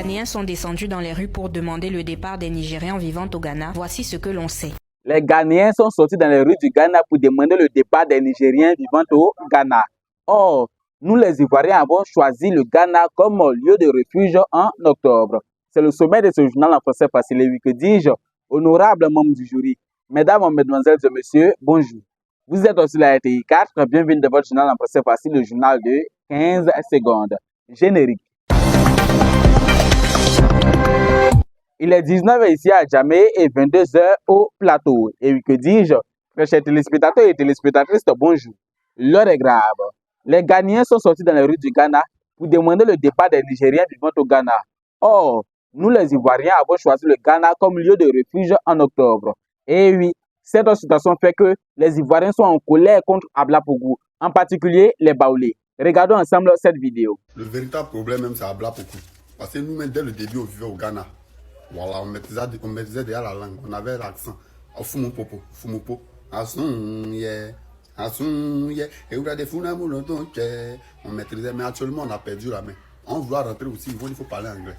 Ghanéens sont descendus dans les rues pour demander le départ des Nigériens vivant au Ghana. Voici ce que l'on sait. Les Ghanéens sont sortis dans les rues du Ghana pour demander le départ des Nigériens vivant au Ghana. Or, nous les Ivoiriens avons choisi le Ghana comme lieu de refuge en octobre. C'est le sommet de ce journal en français facile. Et oui, que dis-je, honorables membres du jury, mesdames, mesdemoiselles et messieurs, bonjour. Vous êtes aussi la RTI 4, bienvenue dans votre journal en français facile, le journal de 15 secondes. Générique. Il est 19h ici à Djamé et 22h au plateau. Et oui, que dis-je, très chers téléspectateurs et téléspectatrices, bonjour. L'heure est grave. Les Ghanéens sont sortis dans les rues du Ghana pour demander le départ des Nigériens vivant au Ghana. Or, nous les Ivoiriens avons choisi le Ghana comme lieu de refuge en octobre. Et oui, cette situation fait que les Ivoiriens sont en colère contre Ablapougou, en particulier les Baoulés. Regardons ensemble cette vidéo. Le véritable problème même c'est Ablapougou. Parce que nous-mêmes dès le début on vivait au Ghana. Voilà, on maîtrisait déjà la langue, on avait l'accent. Fumupopo, et on maîtrisait, mais actuellement on a perdu la main. On doit rentrer aussi, il faut parler anglais.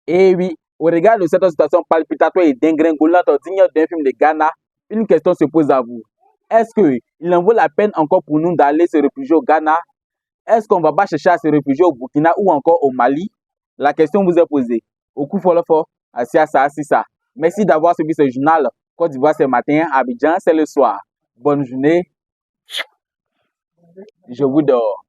Et oui, au regard de cette situation palpitatoire et dégringolante digne d'un film de Ghana, une question se pose à vous. Est-ce qu'il en vaut la peine encore pour nous d'aller se réfugier au Ghana? Est-ce qu'on va pas chercher à se réfugier au Burkina ou encore au Mali? La question vous est posée. Au coup fort, Assisa. Merci d'avoir suivi ce journal. Côte d'Ivoire ce matin, Abidjan c'est le soir. Bonne journée. Je vous dors.